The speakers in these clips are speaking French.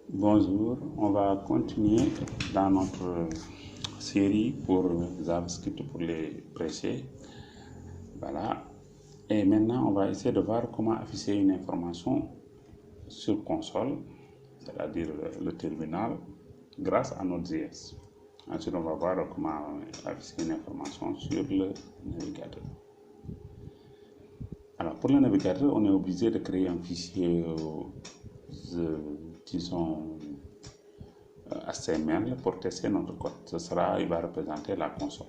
Bonjour, on va continuer dans notre série pour JavaScript pour les pressés. Voilà. Et maintenant, on va essayer de voir comment afficher une information sur console, c'est-à-dire le terminal, grâce à Node.js. Ensuite, on va voir comment afficher une information sur le navigateur. Alors, pour le navigateur, on est obligé de créer un fichier, disons, HTML pour tester notre code. Il va représenter la console.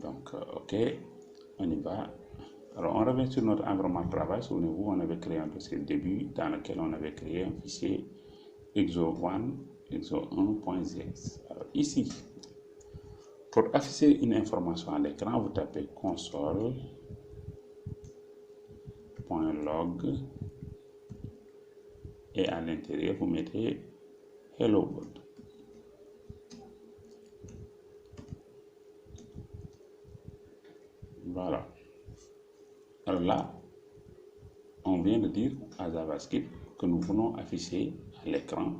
Donc, OK, on y va. Alors, on revient sur notre environnement de travail. Souvenez-vous, on avait créé un dossier début dans lequel on avait créé un fichier exo1.js. Alors, ici, pour afficher une information à l'écran, vous tapez console.log et à l'intérieur, vous mettez Hello World. Voilà. Alors là, on vient de dire à JavaScript que nous voulons afficher à l'écran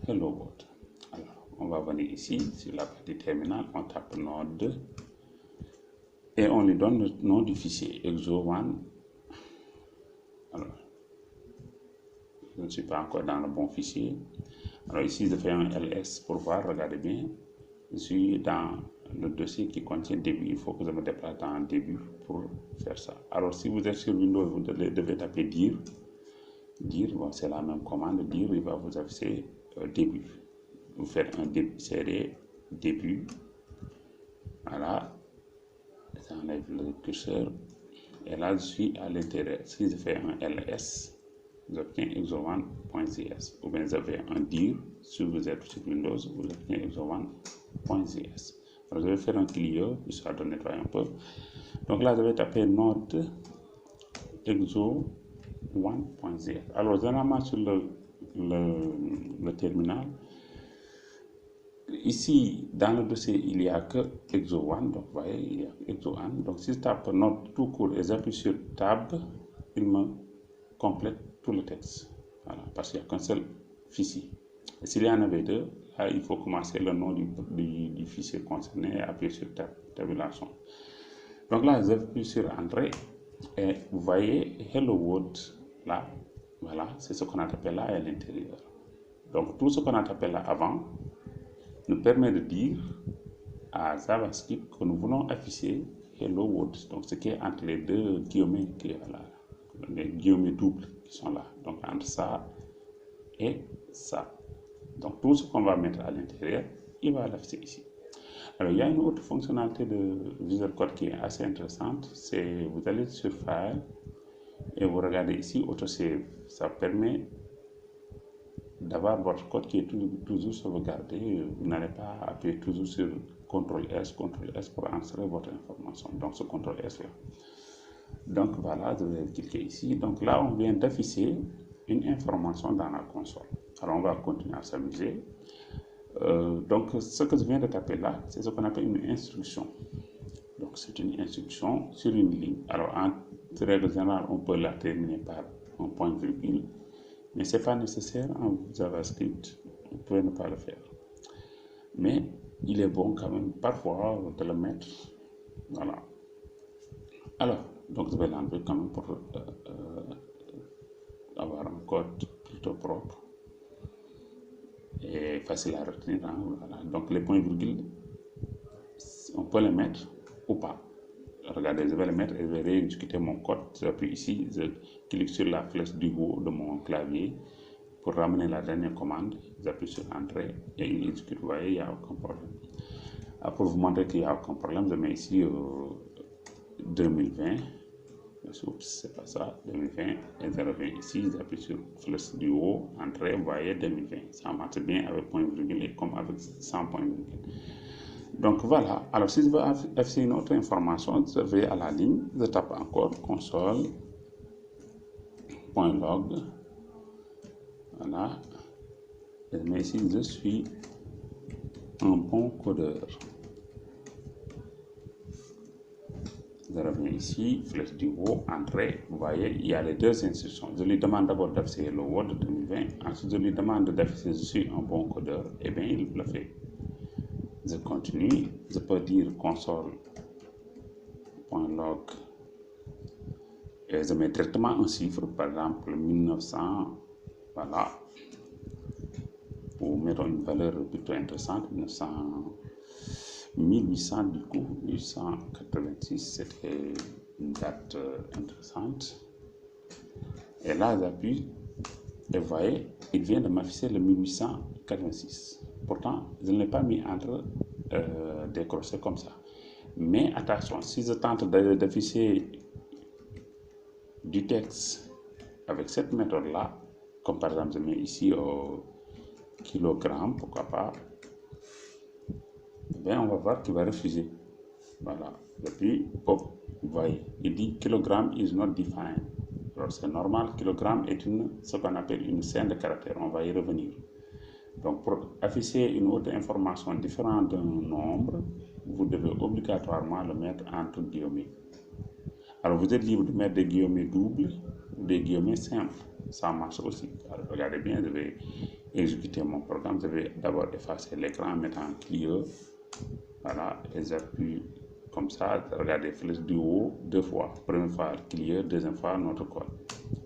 Hello World. Alors, on va venir ici sur la partie terminal, on tape Node et on lui donne le nom du fichier exo1. Alors, je ne suis pas encore dans le bon fichier. Alors ici, je fais un ls pour voir, regardez bien. Je suis dans le dossier qui contient début. Il faut que je me déplace dans début pour faire ça. Alors, si vous êtes sur Windows, vous devez taper dir. Dir, bon, c'est la même commande. Dir, il va vous afficher début. Vous faites un cd début. Voilà. J'enlève le curseur. Et là, je suis à l'intérieur. Si je fais un ls, j'obtiens exo1.js. Ou bien vous avez un dir. Si vous êtes sur Windows, vous obtenez exo1.js. Alors, je vais faire un clio, histoire de nettoyer un peu. Donc là, je vais taper node exo1.js. Alors, généralement, sur le terminal, ici, dans le dossier, il n'y a que exo1. Donc, vous voyez, il y a exo1. Donc, si je tape node tout court et j'appuie sur tab, il me complète tout le texte. Voilà, parce qu'il n'y a qu'un seul fichier. Et s'il y en avait deux, là, il faut commencer le nom du fichier concerné et appuyer sur tabulation. Donc là, j'appuie sur Entrée et vous voyez Hello World là. Voilà, c'est ce qu'on a tapé là à l'intérieur. Donc tout ce qu'on a tapé là avant nous permet de dire à JavaScript que nous voulons afficher Hello World. Donc ce qui est entre les deux guillemets qui est là, les guillemets doubles qui sont là. Donc entre ça et ça. Donc tout ce qu'on va mettre à l'intérieur, il va l'afficher ici. Alors il y a une autre fonctionnalité de Visual Code qui est assez intéressante. C'est vous allez sur File et vous regardez ici Autosave. Ça permet d'avoir votre code qui est toujours sauvegardé. Vous n'allez pas appuyer toujours sur CTRL-S pour enregistrer votre information. Donc ce CTRL-S là. Donc voilà, je vais cliquer ici. Donc là, on vient d'afficher une information dans la console. Alors on va continuer à s'amuser. Donc ce que je viens de taper là, c'est ce qu'on appelle une instruction. Donc c'est une instruction sur une ligne. Alors en règle générale, on peut la terminer par un point virgule, mais ce n'est pas nécessaire en JavaScript. Vous pouvez ne pas le faire. Mais il est bon quand même parfois de le mettre. Voilà. Alors, donc je vais l'enlever quand même pour avoir un code plutôt propre et facile à retenir. Hein, voilà. Donc les points virgules, on peut les mettre ou pas. Regardez, je vais les mettre et je vais réexécuter mon code. J'appuie ici, je clique sur la flèche du haut de mon clavier pour ramener la dernière commande. J'appuie sur Entrée et il exécute. Vous voyez, il n'y a aucun problème. Alors, pour vous montrer qu'il n'y a aucun problème, je mets ici 2020. Oups, c'est pas ça, 2020, et je reviens ici, j'appuie sur flèche du haut, Entrée, vous voyez 2020, ça marche bien avec point virgule et comme avec sans point virgule. Donc voilà, alors si je veux afficher une autre information, je vais à la ligne, je tape encore console.log, voilà, et je mets ici, je suis un bon codeur. Je je reviens ici, flèche du haut, entrée, vous voyez, il y a les deux instructions. Je lui demande d'abord d'afficher le Word 2020, ensuite je lui demande d'afficher je suis un bon codeur, et bien il le fait. Je continue, je peux dire console.log et je mets directement un chiffre, par exemple 1900, voilà, pour mettre une valeur plutôt intéressante, 1800 du coup, 1886, c'était une date intéressante. Et là, j'appuie et vous voyez, il vient de m'afficher le 1886. Pourtant, je ne l'ai pas mis entre des crochets comme ça. Mais attention, si je tente d'afficher du texte avec cette méthode-là, comme par exemple je mets ici au kilogramme, pourquoi pas, bien on va voir qu'il va refuser. Voilà. Et puis, hop, vous voyez, il dit kilogramme is not defined. Alors c'est normal, kilogramme est ce qu'on appelle une chaîne de caractères. On va y revenir. Donc pour afficher une autre information différente d'un nombre, vous devez obligatoirement le mettre entre guillemets. Alors vous êtes libre de mettre des guillemets doubles ou des guillemets simples. Ça marche aussi. Alors, regardez bien, je vais exécuter mon programme. Je vais d'abord effacer l'écran en mettant clear. Voilà, et j'appuie comme ça. Regardez, flèche du haut deux fois. Première fois clear, deuxième fois notre code.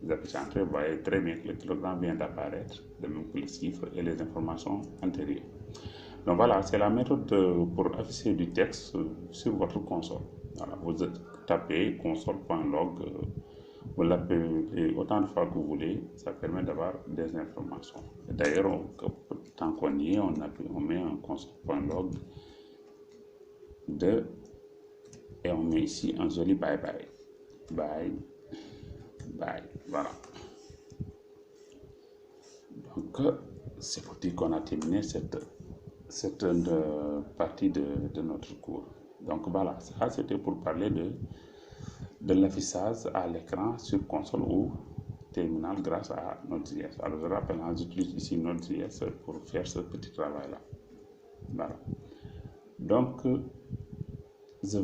J'appuie entrée, vous voyez très bien que le kilogramme vient d'apparaître, de même que les chiffres et les informations antérieures. Donc voilà, c'est la méthode pour afficher du texte sur votre console. Voilà, vous tapez console.log, vous l'appelez autant de fois que vous voulez, ça permet d'avoir des informations. D'ailleurs, tant qu'on y est, on met un console.log et on met ici un joli bye bye. Bye, bye, voilà. Donc, c'est pour dire qu'on a terminé cette partie de notre cours. Donc voilà, ça c'était pour parler de l'affichage à l'écran sur console ou terminal grâce à Node.js. Alors je rappelle, j'utilise ici Node.js pour faire ce petit travail là. Voilà. Donc je